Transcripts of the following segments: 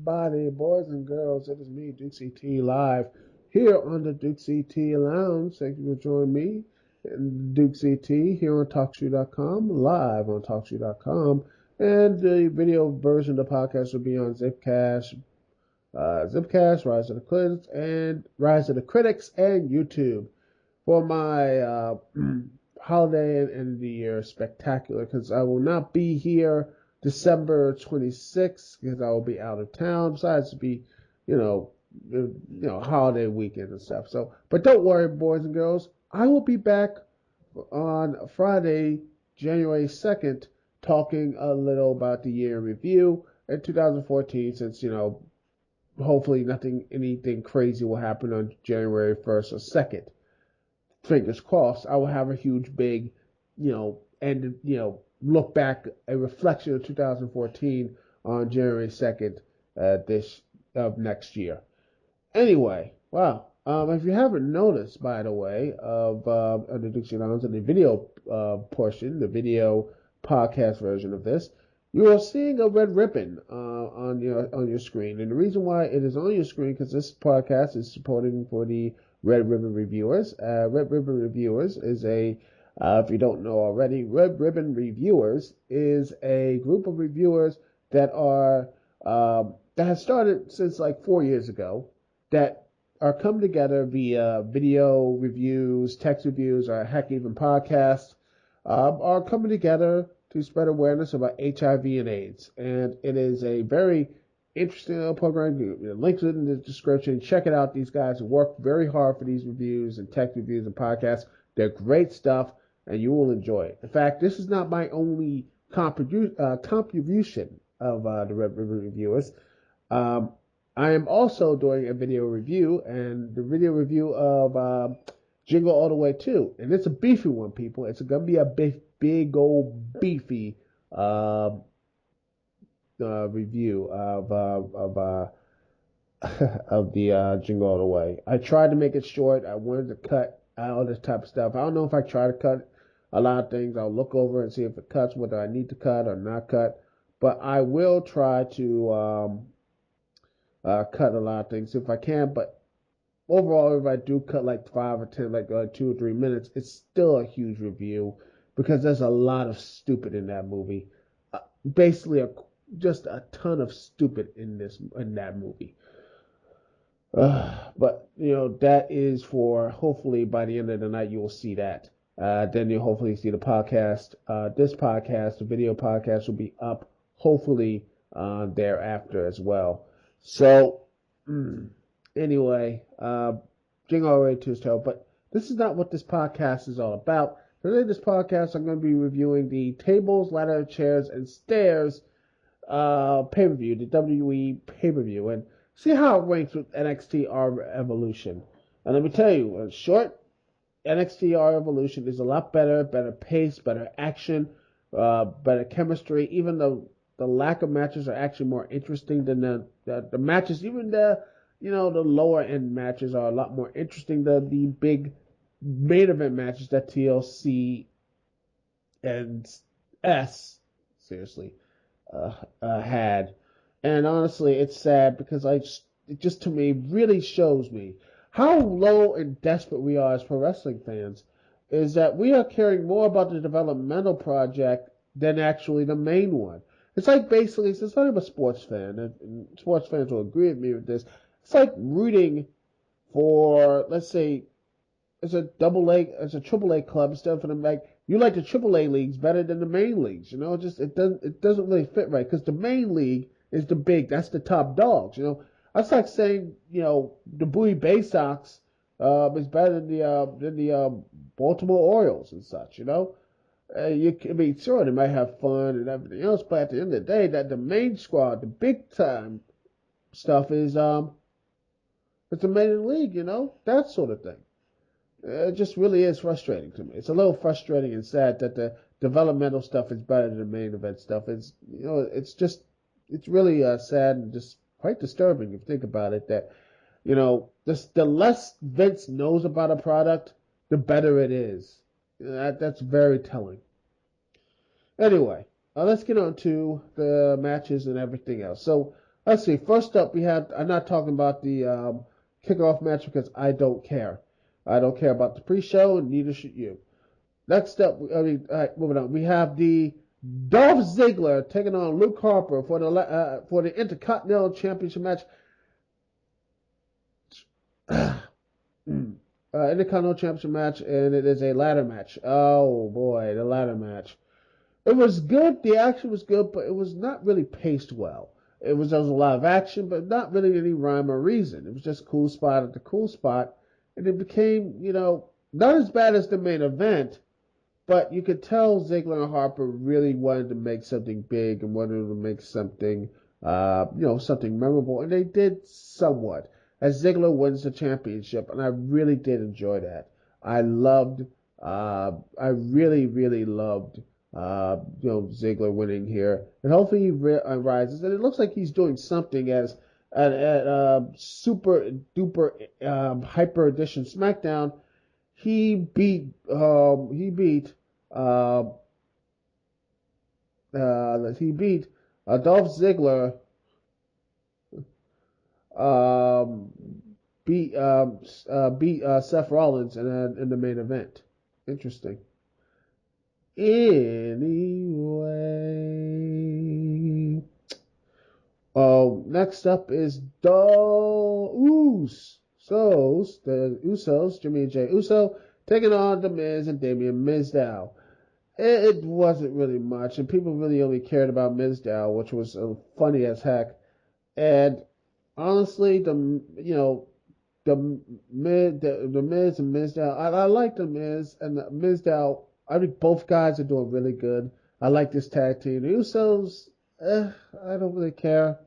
everybody, boys and girls. It is me, Dukect, live here on the Dukect Lounge. Thank you for joining me, Dukect, here on TalkShoe.com, live on TalkShoe.com. And the video version of the podcast will be on Zipcast, Rise of the Critics, and YouTube. For my holiday and end of the year spectacular, because I will not be here December 26th because I will be out of town. Besides, to be, holiday weekend and stuff. So, but don't worry, boys and girls. I will be back on Friday, January 2nd, talking a little about the year in review in 2014. Since hopefully anything crazy will happen on January 1st or 2nd. Fingers crossed. I will have a huge, big, look back, a reflection of 2014 on January 2nd of next year. Anyway, wow. If you haven't noticed, by the way, of the Dukect Lounge and the video portion, the video podcast version of this, you are seeing a red ribbon on your screen. And the reason why it is on your screen, because this podcast is supporting for the Red Ribbon Reviewers. Red Ribbon Reviewers is if you don't know already, Red Ribbon Reviewers is a group of reviewers that has started since like 4 years ago, that are come together via video reviews, text reviews, or heck, even podcasts, are coming together to spread awareness about HIV and AIDS. And it is a very interesting little program. The links are in the description. Check it out. These guys work very hard for these reviews and tech reviews and podcasts. They're great stuff, and you will enjoy it. In fact, this is not my only contribution of the Red Ribbon Reviewers. I am also doing a video review, and the video review of Jingle All the Way 2. And it's a beefy one, people. It's going to be a big old beefy review of the Jingle All the Way. I tried to make it short. I wanted to cut all this type of stuff. I don't know if I try to cut a lot of things. I'll look over and see if it cuts, whether I need to cut or not cut. But I will try to cut a lot of things if I can. But overall, if I do cut like 5 or 10, like 2 or 3 minutes, it's still a huge review because there's a lot of stupid in that movie. Basically, just a ton of stupid in that movie. But that is for, hopefully by the end of the night you will see that. Then you'll hopefully see the podcast. This podcast, the video podcast, will be up hopefully thereafter as well. So anyway, Jingle All the Way 2 is terrible, but this is not what this podcast is all about. Today, this podcast, I'm going to be reviewing the Tables, Ladder, Chairs, and Stairs pay-per-view, the WWE pay-per-view, and see how it ranks with NXT R Evolution. And let me tell you, in short, NXT R Evolution is a lot better pace, better action, better chemistry. Even though the lack of matches are actually more interesting than the matches. Even the lower end matches are a lot more interesting than the big main event matches that TLC and S had. And honestly, it's sad because it just to me really shows me how low and desperate we are as pro wrestling fans. Is that we are caring more about the developmental project than actually the main one. It's like basically, since I'm a sports fan, and sports fans will agree with me with this, it's like rooting for, let's say, it's a triple A club instead of them like you like the triple A leagues better than the main leagues. It doesn't really fit right because the main league is that's the top dogs. That's like saying the Bowie Bay Sox is better than the Baltimore Orioles and such. Sure, they might have fun and everything else, but at the end of the day, that the main squad, the big time stuff is it's the main league. That sort of thing. It just really is frustrating to me. It's a little frustrating and sad that the developmental stuff is better than the main event stuff. It's really sad and just quite disturbing if you think about it. That the less Vince knows about a product, the better it is. That's very telling. Anyway, let's get on to the matches and everything else. So Let's see. First up, we have. I'm not talking about the kickoff match because I don't care. I don't care about the pre-show, and neither should you. Next up, all right, moving on. We have the Dolph Ziggler taking on Luke Harper for the Intercontinental Championship match. Intercontinental Championship match, and it is a ladder match. Oh boy, the ladder match. It was good. The action was good, but it was not really paced well. There was a lot of action, but not really any rhyme or reason. It was just cool spot at the cool spot, and it became, not as bad as the main event, but you could tell Ziggler and Harper really wanted to make something big and wanted to make something, something memorable, and they did somewhat. As Ziggler wins the championship, and I really did enjoy that. I really, really loved, Ziggler winning here, and hopefully he rises. And it looks like he's doing something as at Super Duper Hyper Edition SmackDown. He beat uh, Dolph Ziggler, um, beat Seth Rollins in the main event. Interesting. Anyway, next up is the Usos, Jimmy and Jay Uso, taking on The Miz and Damian Mizdow. It wasn't really much, and people really only cared about Mizdow, which was funny as heck. And honestly, the Miz and Mizdow, I like the Miz and the Mizdow. I think both guys are doing really good. I like this tag team. The Usos, I don't really care.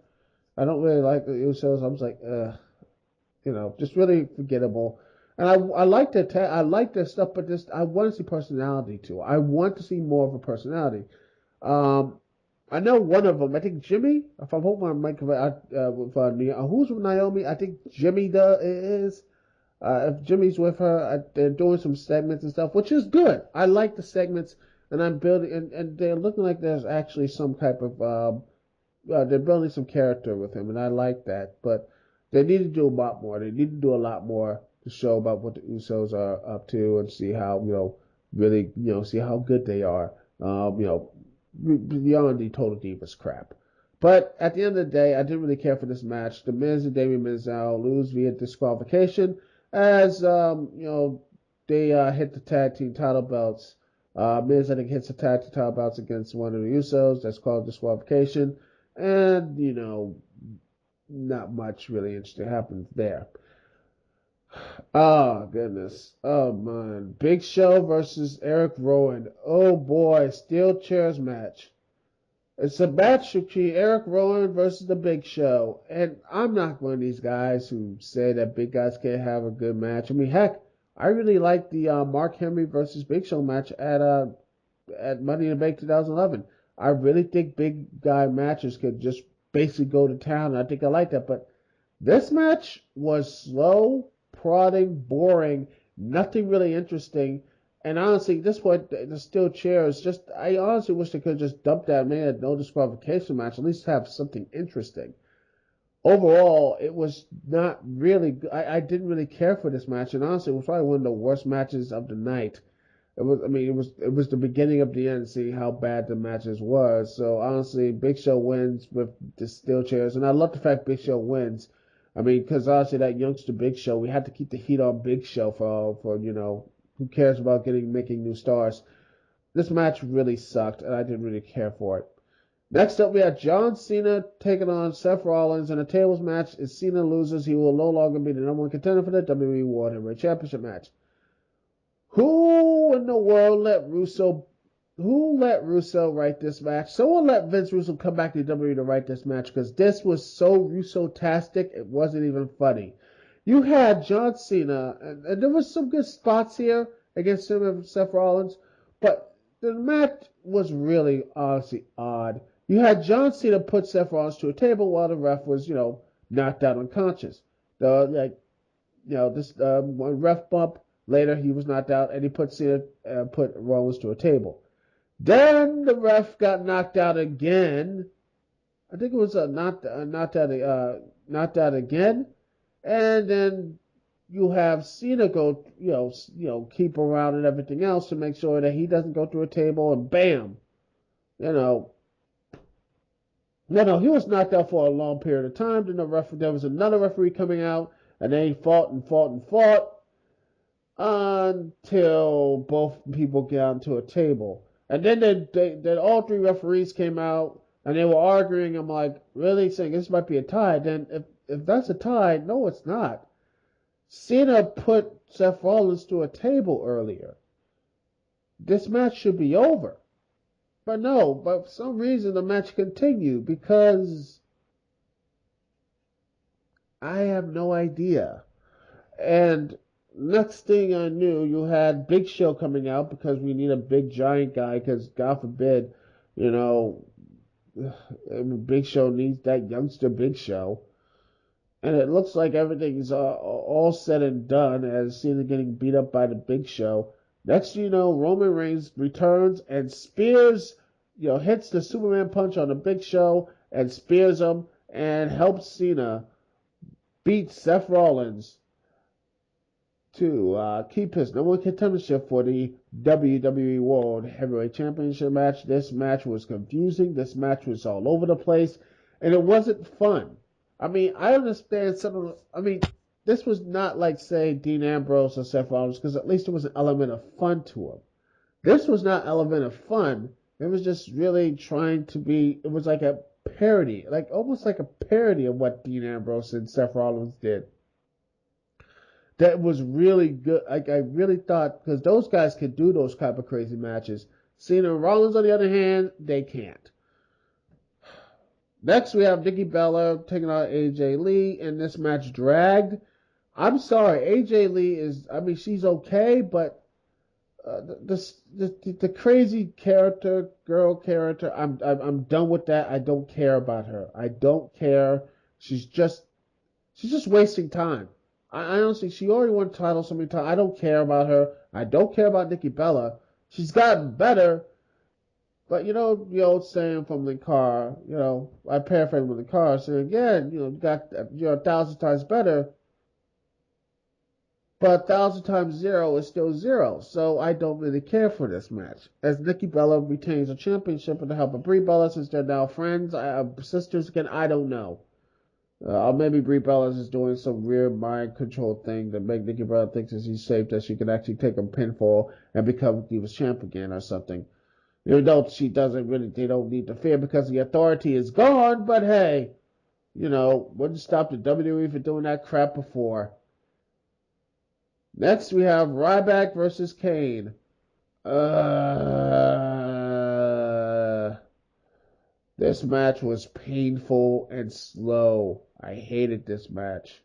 I don't really like the Usos. I'm just like, just really forgettable. And I like I like their stuff, but I want to see personality too. I want to see more of a personality. I know one of them. I think Jimmy. If I'm hoping I might correct with who's with Naomi. I think Jimmy is. If Jimmy's with her, they're doing some segments and stuff, which is good. I like the segments, and I'm building, and they're looking like there's actually some type of they're building some character with him, and I like that. But they need to do a lot more. They need to do a lot more to show about what the Usos are up to and see how, really, see how good they are, beyond the Total Divas crap. But at the end of the day, I didn't really care for this match. The Miz and Damian Mizdow lose via disqualification as, they hit the tag team title belts. Miz, I think, hits the tag team title belts against one of the Usos. That's called disqualification. And, not much really interesting happens there. Oh, goodness. Oh, man. Big Show versus Eric Rowan. Oh, boy. Steel chairs match. It's a match between Eric Rowan versus the Big Show. And I'm not one of these guys who say that big guys can't have a good match. I mean, heck, I really like the Mark Henry versus Big Show match at Money in the Bank 2011. I really think big guy matches could just basically go to town. I think I like that. But this match was slow, prodding, boring, nothing really interesting. And honestly, at this point, the steel chairs, I honestly wish they could have just dumped that, made a no disqualification match, at least have something interesting. Overall, it was not really, I didn't really care for this match, and honestly, it was probably one of the worst matches of the night. It was the beginning of the end, seeing how bad the matches was. So honestly, Big Show wins with the steel chairs, and I love the fact Big Show wins. I mean, because honestly, that youngster Big Show, we had to keep the heat on Big Show for who cares about making new stars. This match really sucked, and I didn't really care for it. Next up, we have John Cena taking on Seth Rollins in a tables match. If Cena loses, he will no longer be the number one contender for the WWE World Heavyweight Championship match. Who in the world let Russo write this match? Someone let Vince Russo come back to WWE to write this match, because this was so Russo-tastic, it wasn't even funny. You had John Cena, and there was some good spots here against him and Seth Rollins, but the match was really honestly odd. You had John Cena put Seth Rollins to a table while the ref was, knocked out unconscious. This one ref bump. Later, he was knocked out, and he put Rollins to a table. Then the ref got knocked out again, I think it was not that again, and then you have Cena go, keep around and everything else to make sure that he doesn't go through a table, and bam, you know, no, he was knocked out for a long period of time. Then there was another referee coming out, and they fought and fought and fought until both people got onto a table. And then then all three referees came out, and they were arguing. I'm like, really? Saying this might be a tie. Then if that's a tie, no, it's not. Cena put Seth Rollins to a table earlier. This match should be over. But no, but for some reason the match continued because I have no idea. And next thing I knew, you had Big Show coming out because we need a big giant guy because God forbid, you know, Big Show needs that youngster Big Show. And it looks like everything's all said and done as Cena getting beat up by the Big Show. Next thing you know, Roman Reigns returns and spears, hits the Superman punch on the Big Show and spears him and helps Cena beat Seth Rollins to keep his number one contendership for the WWE World Heavyweight Championship match. This match was confusing. This match was all over the place, and it wasn't fun. I mean, I understand this was not like, say, Dean Ambrose or Seth Rollins, because at least there was an element of fun to him. This was not an element of fun. It was just really trying to be, it was like a parody, almost like a parody of what Dean Ambrose and Seth Rollins did. That was really good. I really thought, because those guys could do those type of crazy matches. Cena and Rollins, on the other hand, they can't. Next, we have Nikki Bella taking on AJ Lee, and this match dragged. I'm sorry, AJ Lee she's okay, but the crazy girl character, I'm done with that. I don't care about her. I don't care. She's just wasting time. I honestly, she already won titles so many times. I don't care about her. I don't care about Nikki Bella. She's gotten better. But the old saying from the car, I paraphrase from the car saying, yeah, you're 1,000 times better, but 1,000 times 0 is still 0. So I don't really care for this match. As Nikki Bella retains the championship with the help of Brie Bella, since they're now friends, sisters again, I don't know. Maybe Brie Bella is doing some weird mind control thing that make Nikki Bella think that she's safe, that she can actually take a pinfall and become Divas champ again or something. Even though she doesn't really, they don't need to fear because the authority is gone, but hey, wouldn't stop the WWE for doing that crap before. Next, we have Ryback versus Kane. This match was painful and slow. I hated this match.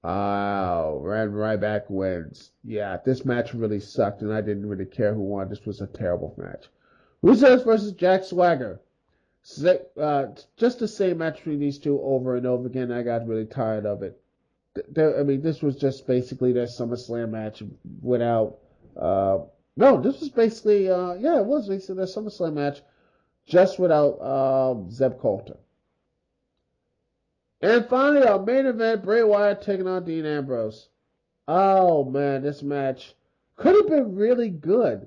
Ryback wins. Yeah, this match really sucked, and I didn't really care who won. This was a terrible match. Usos versus Jack Swagger. Just the same match between these two over and over again. I got really tired of it. This was just basically their SummerSlam match without. No, this was basically. It was basically their SummerSlam match just without Zeb Coulter. And finally, our main event, Bray Wyatt taking on Dean Ambrose. Oh, man, this match could have been really good,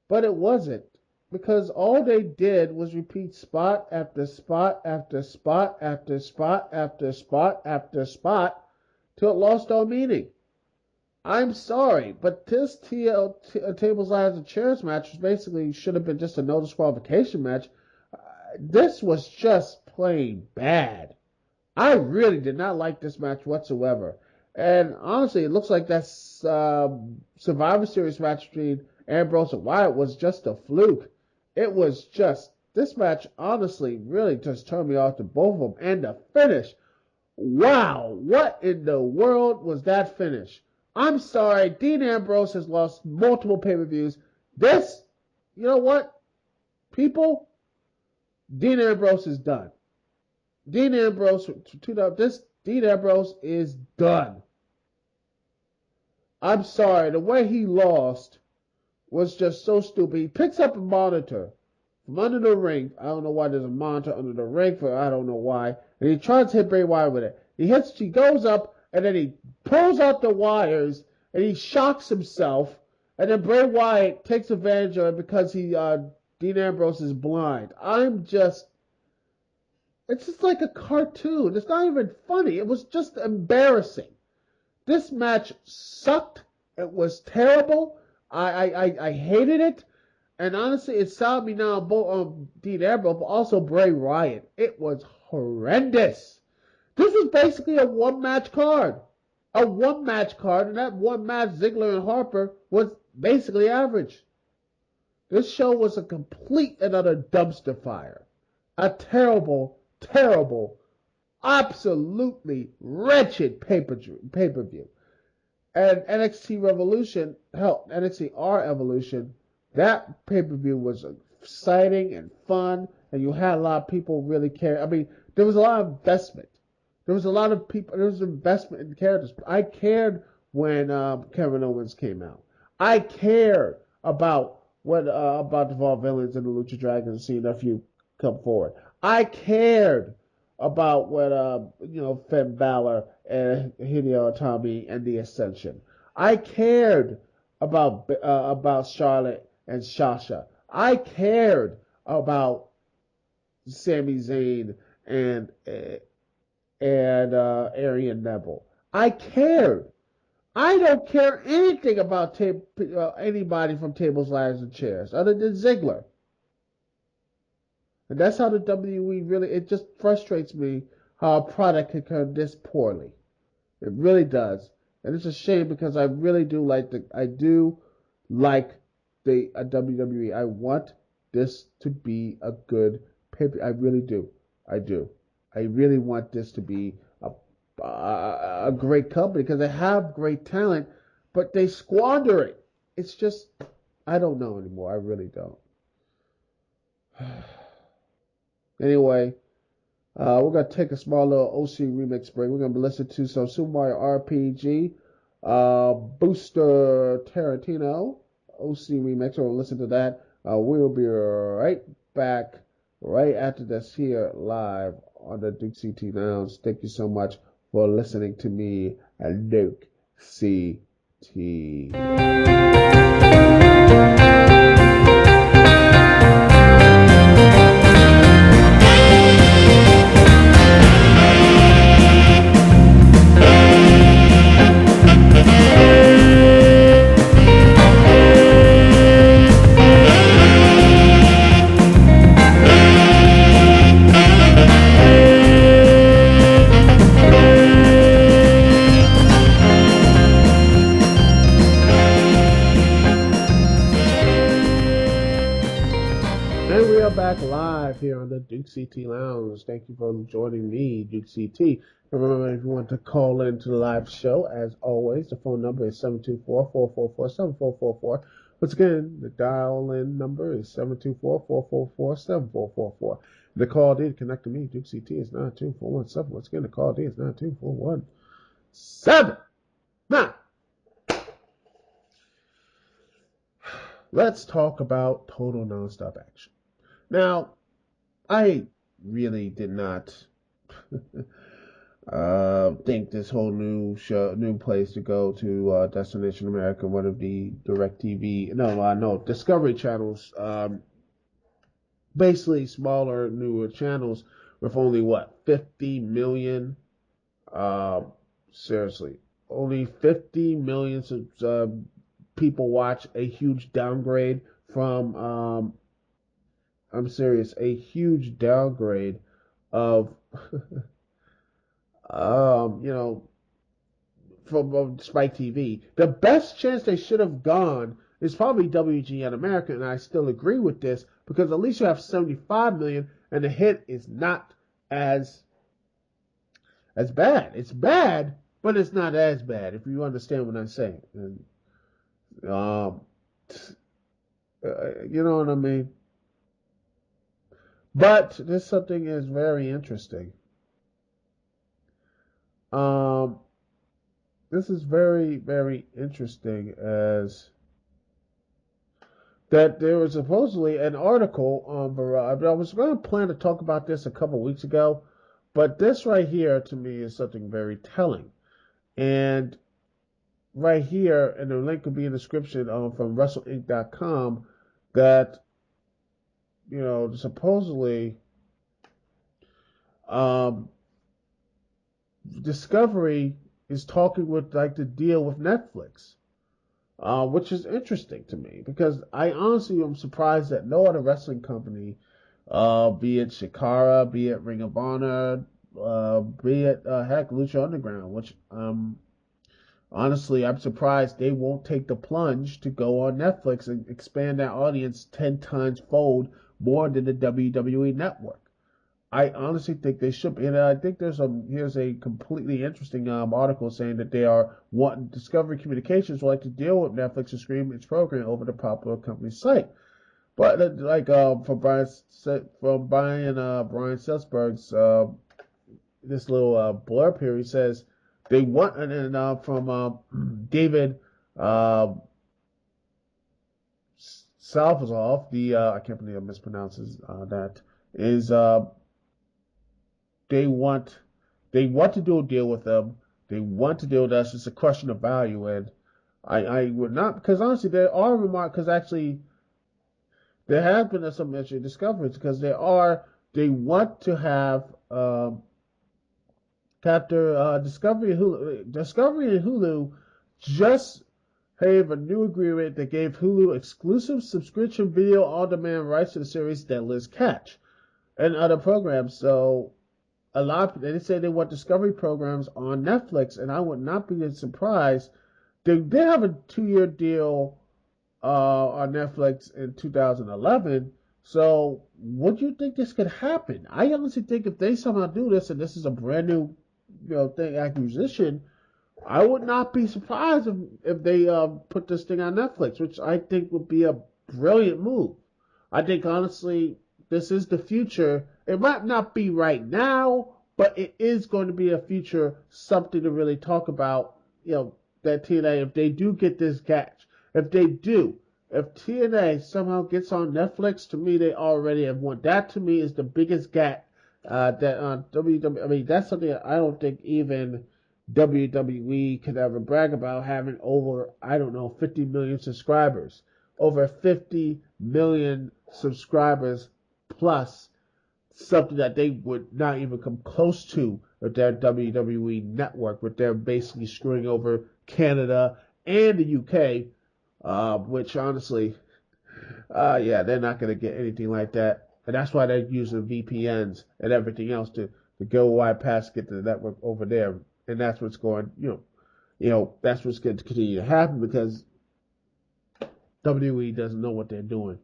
but it wasn't. Because all they did was repeat spot after spot after spot after spot after spot after spot till it lost all meaning. I'm sorry, but this Tables, Ladders, and Chairs match basically should have been just a no disqualification match. This was just plain bad. I really did not like this match whatsoever. And honestly, it looks like that Survivor Series match between Ambrose and Wyatt was just a fluke. It was just, this match honestly really just turned me off to both of them. And the finish, wow, what in the world was that finish? I'm sorry, Dean Ambrose has lost multiple pay-per-views. This, you know what, people? Dean Ambrose is done. Dean Ambrose is done. I'm sorry, the way he lost was just so stupid. He picks up a monitor from under the ring. I don't know why there's a monitor under the ring for I don't know why. And he tries to hit Bray Wyatt with it. He goes up, and then he pulls out the wires, and he shocks himself. And then Bray Wyatt takes advantage of it because Dean Ambrose is blind. It's just like a cartoon. It's not even funny. It was just embarrassing. This match sucked. It was terrible. I hated it. And honestly, it soured me now both Dean Ambrose, but also Bray Wyatt. It was horrendous. This was basically a one-match card. A one-match card, and that one match, Ziggler and Harper, was basically average. This show was a complete and utter dumpster fire. A terrible, terrible, absolutely wretched pay-per-view. And NXT Revolution, hell, NXT R Evolution, that pay-per-view was exciting and fun, and you had a lot of people really care. I mean, there was a lot of investment. There was a lot of people. There was investment in characters. I cared when Kevin Owens came out. I cared about about the Vaudevillains and the Lucha Dragons, seeing a few come forward. I cared about when Finn Balor and Hideo Itami and the Ascension. I cared about Charlotte and Sasha. I cared about Sami Zayn and Arian Neville. I cared. I don't care anything about anybody from Tables, Ladders, and Chairs other than Ziggler. And that's how the WWE really, it just frustrates me how a product can come this poorly. It really does. And it's a shame because I really do like the WWE. I want this to be a good paper. I really do. I do. I really want this to be a great company because they have great talent, but they squander it. It's just, I don't know anymore. I really don't. Anyway, we're going to take a small little OC remix break. We're going to listen to some Super Mario RPG, Booster Tarantino, OC remix. We'll listen to that. We'll be right back right after this here live on the Duke CT Lounge. Thank you so much for listening to me and Duke CT. Here on the Duke CT Lounge. Thank you for joining me, Duke CT. And remember, if you want to call into the live show, as always, the phone number is 724-444-7444. Once again, the dial-in number is 724-444-7444. The call D to connect to me, Duke CT, is 92417. Once again, the call D is 92417. Now, let's talk about total nonstop action. Now, I really did not think this whole new place to go to Destination America, one of the Discovery channels, basically smaller, newer channels with only 50 million. Seriously, only 50 million people watch. A huge downgrade from. I'm serious, a huge downgrade of, from Spike TV. The best chance they should have gone is probably WGN America, and I still agree with this, because at least you have 75 million, and the hit is not as bad. It's bad, but it's not as bad, if you understand what I'm saying. And, you know what I mean? But this something is very interesting. This is very, very interesting as that there was supposedly an article on Variety. I was going to plan to talk about this a couple weeks ago, but this right here to me is something very telling. And right here, and the link will be in the description from WrestleInc.com, that supposedly Discovery is talking with the deal with Netflix. Which is interesting to me because I honestly am surprised that no other wrestling company, be it Shikara, be it Ring of Honor, be it heck Lucha Underground, which honestly I'm surprised they won't take the plunge to go on Netflix and expand their audience 10 times fold more than the WWE network. I honestly think they should be. And I think here's a completely interesting article saying that they are wanting Discovery Communications would like to deal with Netflix to stream its program over the popular company's site. But from Brian Selsberg's this little blurb here, he says they want, and then from David Salvazov, I can't believe I mispronounces that, is they want to do a deal with them. They want to deal with us. It's a question of value, and I would not, because honestly there are remarks, because actually there have been some interesting discoveries, because they want to have after Discovery and Hulu just have a new agreement that gave Hulu exclusive subscription video on-demand rights to the series Deadliest Catch and other programs. So they say they want Discovery programs on Netflix, and I would not be surprised. They have a 2-year deal on Netflix in 2011. So, would you think this could happen? I honestly think if they somehow do this, and this is a brand new, acquisition, I would not be surprised if they put this thing on Netflix, which I think would be a brilliant move. I think honestly, this is the future. It might not be right now, but it is going to be a future, something to really talk about, that TNA, if they do get this catch. If TNA somehow gets on Netflix, to me, they already have won. That, to me, is the biggest gap that WWE, I mean, that's something that I don't think even WWE could ever brag about, having over, 50 million subscribers. Over 50 million subscribers plus, something that they would not even come close to with their WWE network, but they're basically screwing over Canada and the UK, which honestly, they're not going to get anything like that. And that's why they're using VPNs and everything else to go wide past, get the network over there. And that's what's going, that's what's going to continue to happen, because WWE doesn't know what they're doing.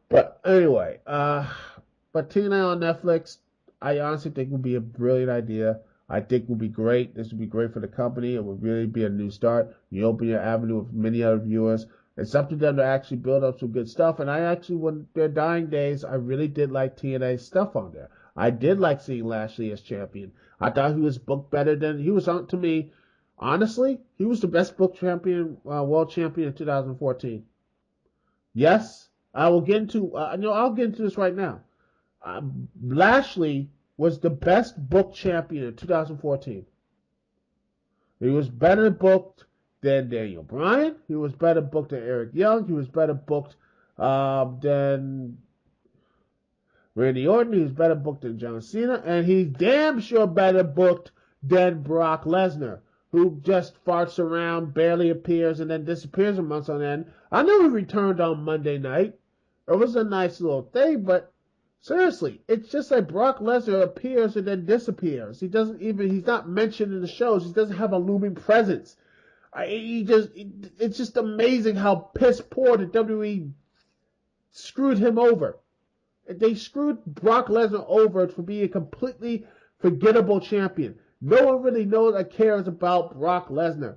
But anyway, but TNA on Netflix, I honestly think would be a brilliant idea. I think would be great. This would be great for the company. It would really be a new start. You open your avenue with many other viewers. It's up to them to actually build up some good stuff. And I actually, when their dying days, I really did like TNA's stuff on there. I did like seeing Lashley as champion. I thought he was booked better than he was on. To me, honestly, he was the best booked champion, world champion in 2014. Yes, I will get into. I'll get into this right now. Lashley was the best booked champion in 2014. He was better booked than Daniel Bryan. He was better booked than Eric Young. He was better booked than Randy Orton. He was better booked than John Cena. And he's damn sure better booked than Brock Lesnar, who just farts around, barely appears, and then disappears a month on end. I know he returned on Monday night. It was a nice little thing, but seriously, it's just like Brock Lesnar appears and then disappears. He's not mentioned in the shows. He doesn't have a looming presence. It's just amazing how piss poor the WWE screwed him over. They screwed Brock Lesnar over for being a completely forgettable champion. No one really knows or cares about Brock Lesnar.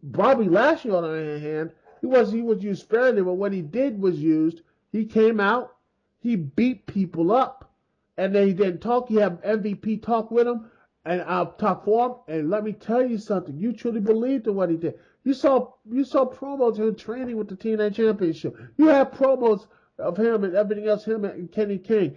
Bobby Lashley, on the other hand, he was used sparingly, but when he did was used, he came out, he beat people up, and then he didn't talk. He had MVP talk with him, and I'll talk for him. And let me tell you something. You truly believed in what he did. You saw promos of him training with the TNA Championship. You have promos of him and everything else, him and Kenny King.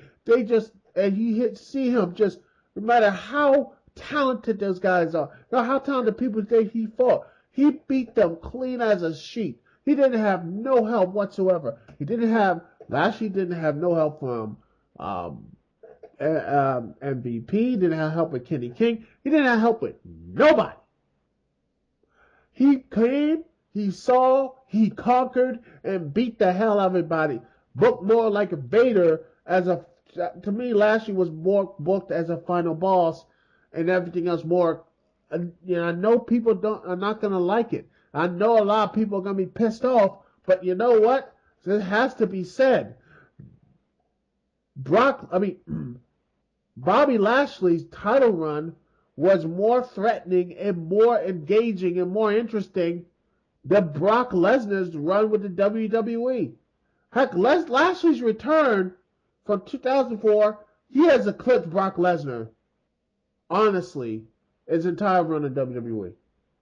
And you see him just, no matter how talented those guys are, no matter how talented people think he fought, he beat them clean as a sheet. He didn't have no help whatsoever. Lashley didn't have no help from MVP, didn't have help with Kenny King. He didn't have help with nobody. He came, he saw, he conquered, and beat the hell out of everybody. Booked more like a Vader to me, Lashley was more booked as a final boss and everything else more. I know people are not going to like it. I know a lot of people are going to be pissed off, but you know what? It has to be said. Bobby Lashley's title run was more threatening and more engaging and more interesting than Brock Lesnar's run with the WWE. Heck, Lashley's return from 2004, he has eclipsed Brock Lesnar, honestly, his entire run in WWE.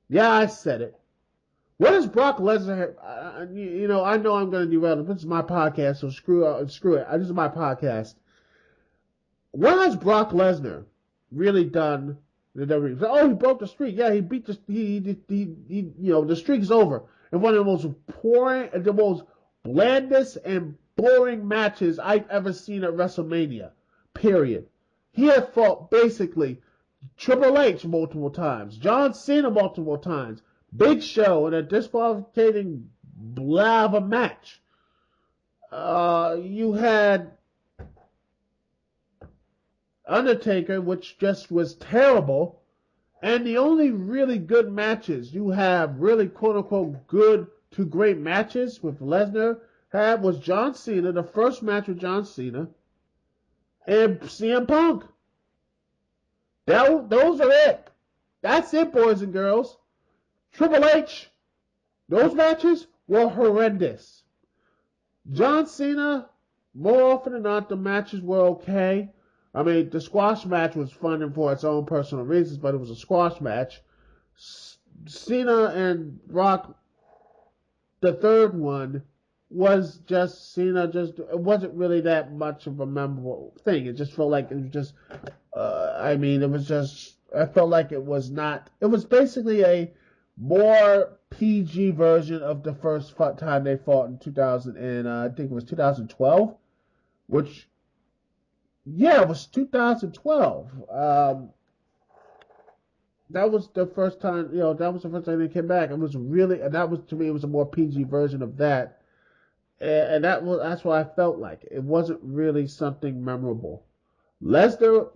Yeah, I said it. What does Brock Lesnar have? I know I'm going to derail it. This is my podcast, so screw it. This is my podcast. What has Brock Lesnar really done in the WWE? Oh, he broke the streak. Yeah, he beat the streak's over. And one of the most blandest and boring matches I've ever seen at WrestleMania. Period. He had fought basically Triple H multiple times, John Cena multiple times, Big Show in a disqualifying blah of a match. You had Undertaker, which just was terrible. And the only really good matches you have, really quote-unquote good to great matches with Lesnar had was John Cena, the first match with John Cena, and CM Punk. Those are it. That's it, boys and girls. Triple H, those matches were horrendous. John Cena, more often than not, the matches were okay. I mean, the squash match was fun and for its own personal reasons, but it was a squash match. Cena and Rock, the third one, was just Cena. It wasn't really that much of a memorable thing. It just felt like it was just. I felt like it was not. It was basically a more PG version of the first time they fought in 2000 and I think it was 2012, which. Yeah, it was 2012. That was the first time, that was the first time they came back. It was really, and that was, to me, it was a more PG version of that. And that's what I felt like. It wasn't really something memorable. Lesnar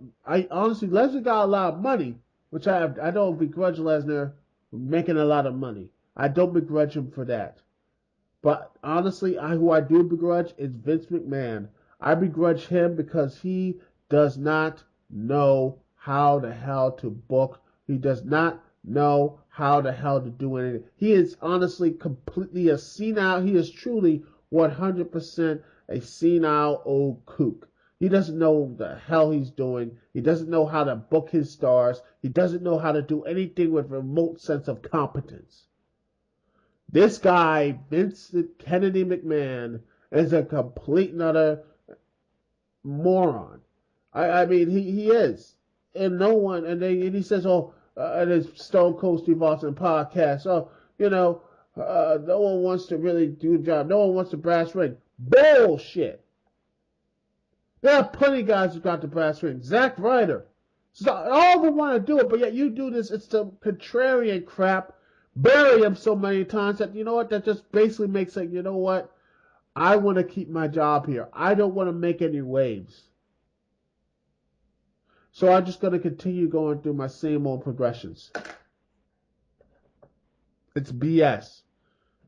got a lot of money, which I don't begrudge Lesnar making a lot of money. I don't begrudge him for that. But honestly, who I do begrudge is Vince McMahon. I begrudge him because he does not know how the hell to book. He does not know how the hell to do anything. He is honestly completely a senile. He is truly 100% a senile old kook. He doesn't know what the hell he's doing. He doesn't know how to book his stars. He doesn't know how to do anything with a remote sense of competence. This guy, Vincent Kennedy McMahon, is a complete and utter moron. I mean, he is. And no one, and he says, and his Stone Cold Steve Austin podcast, no one wants to really do the job. No one wants the brass ring. Bullshit. There are plenty of guys who got the brass ring. Zack Ryder. So all of them want to do it, but yet you do this. It's the contrarian crap. Bury him so many times that, that just basically makes it, I want to keep my job here. I don't want to make any waves. So I'm just going to continue going through my same old progressions. It's BS.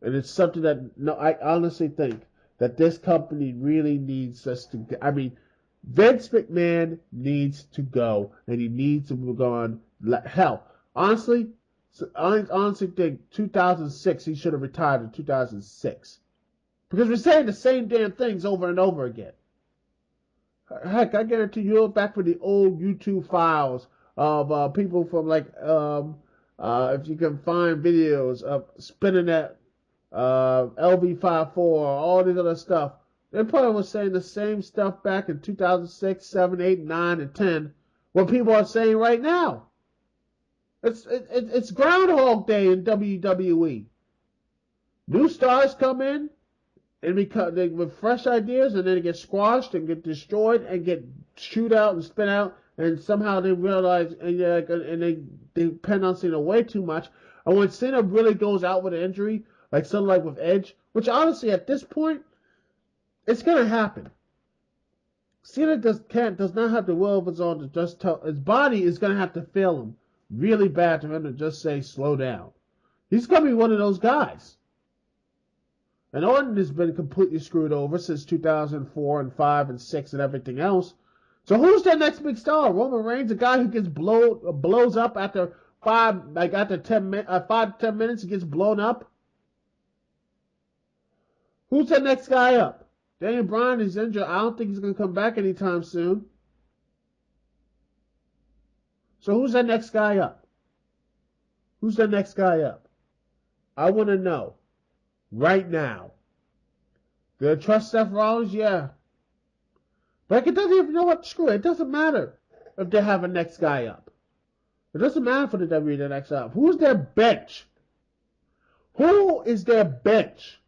And it's something that, I honestly think that this company really needs us to, Vince McMahon needs to go. And he needs to go on. Hell, honestly, I honestly think 2006, he should have retired in 2006. Because we're saying the same damn things over and over again. Heck, I guarantee you look back for the old YouTube files of people from If you can find videos of spinning that LV54, all this other stuff, they probably were saying the same stuff back in 2006, 7, 8, 9, and 10, what people are saying right now. It's Groundhog Day in WWE. New stars come in and with fresh ideas, and then they get squashed and get destroyed and get shoot out and spin out, and somehow they realize and they depend on Cena way too much. And when Cena really goes out with an injury, like something like with Edge, which honestly at this point, it's gonna happen. Cena does not have the will of his own to just tell his body is gonna have to fail him really bad for him to just say slow down. He's gonna be one of those guys. And Orton has been completely screwed over since 2004 and 5 and 6 and everything else. So who's their next big star? Roman Reigns, a guy who gets blows up after 5 to 10 minutes, he gets blown up. Who's the next guy up? Daniel Bryan is injured. I don't think he's going to come back anytime soon. So who's the next guy up? Who's the next guy up? I want to know. Right now. Do I trust Seth Rollins? Yeah. But it doesn't even know what. Screw it. It doesn't matter if they have a next guy up. It doesn't matter for the WWE the next up. Who's their bench? Who is their bench?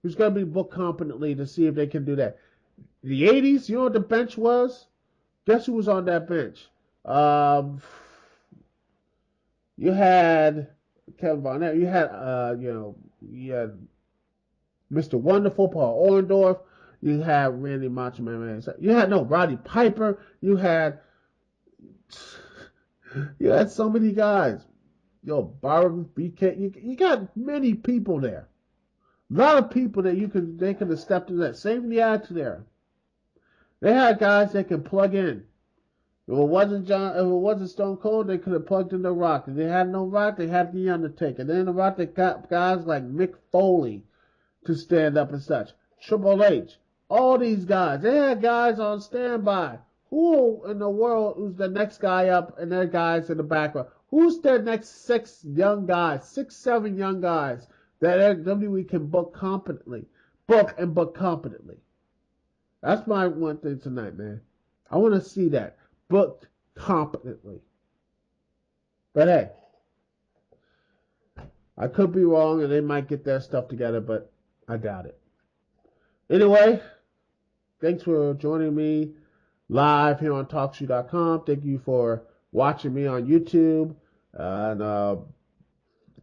Who's going to be booked competently to see if they can do that? The 80s, you know what the bench was? Guess who was on that bench? You had Kevin Barnett. You had, you had Mr. Wonderful, Paul Orndorff. You had Randy Macho Man. You had Roddy Piper. You had so many guys. Byron BK. You got many people there. A lot of people that they could have stepped in that. Same in the Attitude Era. They had guys that could plug in. If it wasn't Stone Cold, they could have plugged in The Rock. If they had no Rock, they had The Undertaker. Then The Rock, they got guys like Mick Foley to stand up and such. Triple H. All these guys. They had guys on standby. Who in the world who's the next guy up and their guys in the background? Who's their next 6, 7 young guys that WWE can book competently? Book competently. That's my one thing tonight, man. I want to see that. Booked competently. But hey, I could be wrong and they might get their stuff together, but I doubt it. Anyway, thanks for joining me live here on TalkShoe.com. Thank you for watching me on YouTube and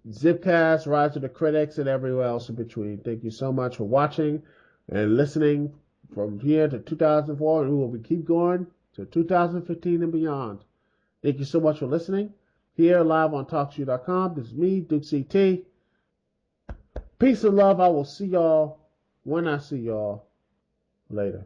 Zipcast, Rise of the Critics, and everywhere else in between. Thank you so much for watching and listening from here to 2004, and we will keep going to 2015 and beyond. Thank you so much for listening. Here live on TalkShoe.com. This is me, Dukect. Peace and love. I will see y'all when I see y'all later.